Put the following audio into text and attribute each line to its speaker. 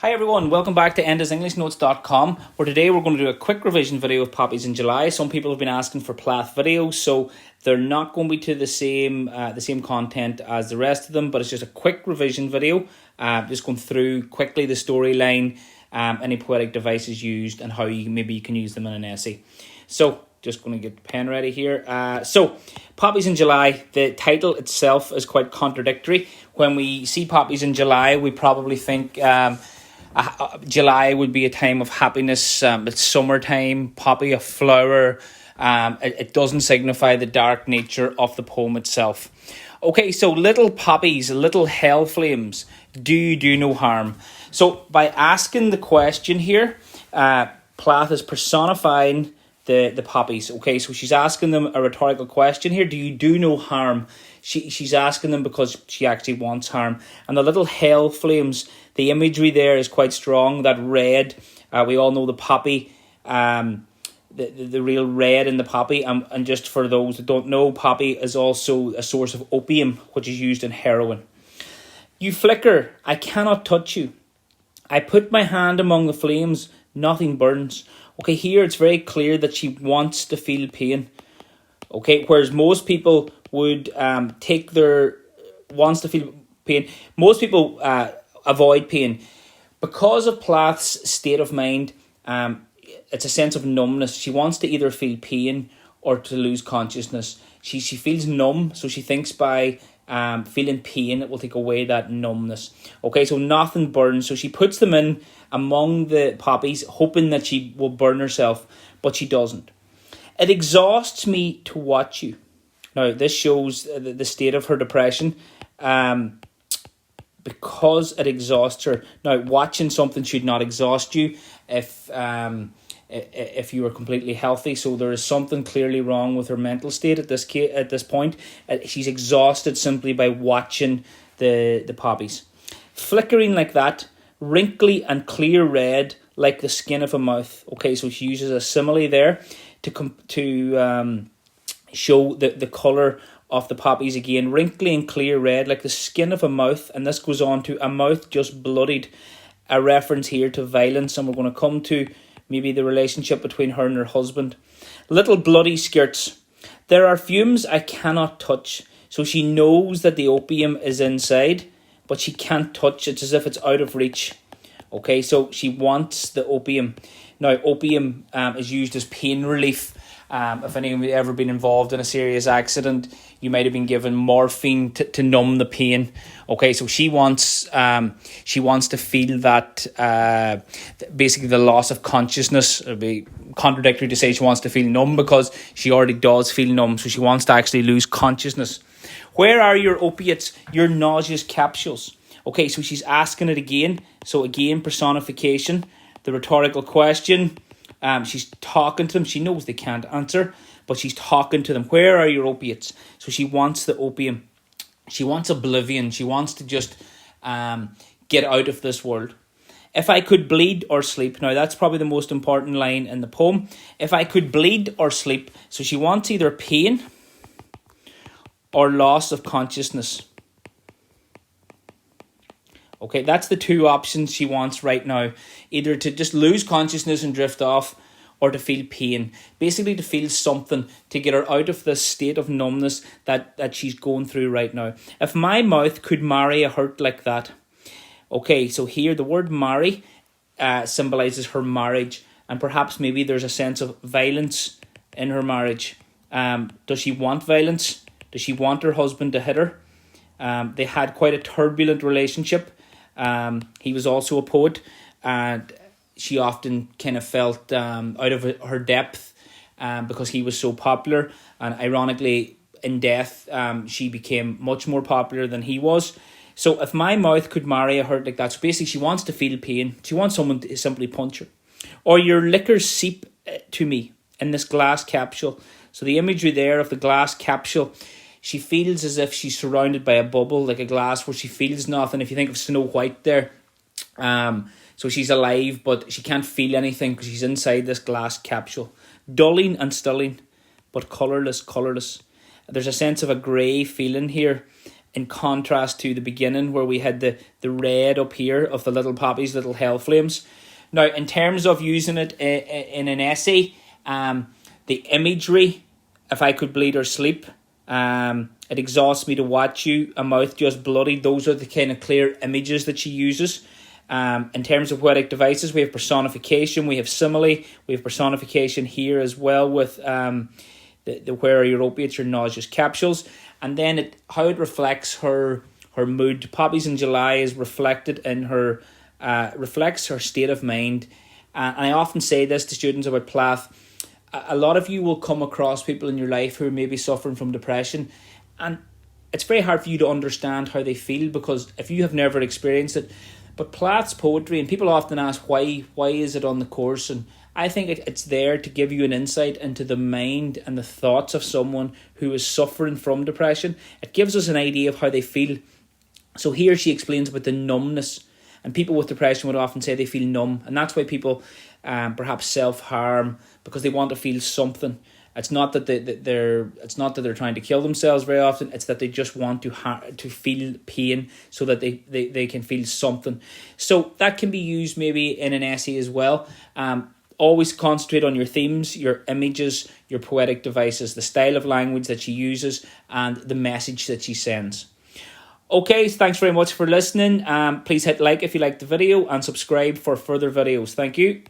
Speaker 1: Hi everyone, welcome back to endasEnglishNotes.com, where today we're going to do a quick revision video of Poppies in July. Some people have been asking for Plath videos, so they're not going to be to the same content as the rest of them, but it's just a quick revision video, just going through quickly the storyline, any poetic devices used, and how you can use them in an essay. So, just going to get the pen ready here. So, Poppies in July, the title itself is quite contradictory. When we see Poppies in July, we probably think July would be a time of happiness. It's summertime, poppy, a flower. It doesn't signify the dark nature of the poem itself. Okay, so little poppies, little hell flames, do no harm. So by asking the question here, Plath is personifying the poppies. Okay, so she's asking them a rhetorical question here. Do you do no harm? She's asking them because she actually wants harm. And the little hell flames, the imagery there is quite strong. That red, we all know the poppy, the real red in the poppy. And just for those that don't know, poppy is also a source of opium, which is used in heroin. You flicker, I cannot touch you. I put my hand among the flames, nothing burns. Okay, here it's very clear that she wants to feel pain. Okay, whereas most people would wants to feel pain. Most people avoid pain. Because of Plath's state of mind, it's a sense of numbness. She wants to either feel pain or to lose consciousness. She feels numb, so she thinks by feeling pain it will take away that numbness. Okay, so nothing burns. So she puts them in among the poppies, hoping that she will burn herself, but she doesn't. It exhausts me to watch you. Now, this shows the state of her depression, because it exhausts her. Now, watching something should not exhaust you if you are completely healthy. So there is something clearly wrong with her mental state at this point. She's exhausted simply by watching the poppies. Flickering like that, wrinkly and clear red like the skin of a mouth. Okay, so she uses a simile there to show the colour of the poppies again. Wrinkly and clear red like the skin of a mouth, and this goes on to a mouth just bloodied, a reference here to violence, and we're going to come to maybe the relationship between her and her husband. Little bloody skirts. There are fumes I cannot touch. So she knows that the opium is inside, but she can't touch it. It's as if it's out of reach. Okay, so she wants the opium. Now, opium is used as pain relief. If anyone has ever been involved in a serious accident, you might have been given morphine to numb the pain. Okay, so she wants to feel that basically the loss of consciousness. It'd be contradictory to say she wants to feel numb because she already does feel numb. So she wants to actually lose consciousness. Where are your opiates, your nauseous capsules? Okay, so she's asking it again. So again, personification, the rhetorical question. She's talking to them. She knows they can't answer, but she's talking to them. Where are your opiates? So she wants the opium. She wants oblivion. She wants to just get out of this world. If I could bleed or sleep. Now, that's probably the most important line in the poem. If I could bleed or sleep. So she wants either pain or loss of consciousness. Okay, that's the two options she wants right now. Either to just lose consciousness and drift off, or to feel pain. Basically to feel something to get her out of this state of numbness that she's going through right now. If my mouth could marry a hurt like that. Okay, so here the word marry symbolises her marriage. And perhaps maybe there's a sense of violence in her marriage. Does she want violence? Does she want her husband to hit her? They had quite a turbulent relationship. He was also a poet, and she often kind of felt out of her depth because he was so popular. And ironically, in death, she became much more popular than he was. So if my mouth could marry a hurt like that, so basically she wants to feel pain. She wants someone to simply punch her. Or your liquors seep to me in this glass capsule. So the imagery there of the glass capsule, she feels as if she's surrounded by a bubble, like a glass where she feels nothing. If you think of Snow White there, so she's alive, but she can't feel anything because she's inside this glass capsule. Dulling and stilling, but colourless. There's a sense of a grey feeling here. in contrast to the beginning where we had the red up here of the little poppies, little hell flames. Now, in terms of using it in an essay, the imagery, if I could bleed or sleep, it exhausts me to watch you, a mouth just bloody. Those are the kind of clear images that she uses. In terms of poetic devices, we have personification, we have simile, we have personification here as well with the where are your opiates, your nauseous capsules. And then how it reflects her mood. Poppies in July is reflected in her, reflects her state of mind. And I often say this to students about Plath. A lot of you will come across people in your life who are maybe suffering from depression, and it's very hard for you to understand how they feel because if you have never experienced it. But Plath's poetry, and people often ask why is it on the course, and I think it's there to give you an insight into the mind and the thoughts of someone who is suffering from depression. It gives us an idea of how they feel. So here she explains about the numbness, and people with depression would often say they feel numb, and that's why people perhaps self-harm because they want to feel something. It's not that they're trying to kill themselves very often. It's that they just want to feel pain so that they can feel something. So that can be used maybe in an essay as well. Always concentrate on your themes, your images, your poetic devices, the style of language that she uses, and the message that she sends. Okay, thanks very much for listening. Please hit like if you liked the video and subscribe for further videos. Thank you.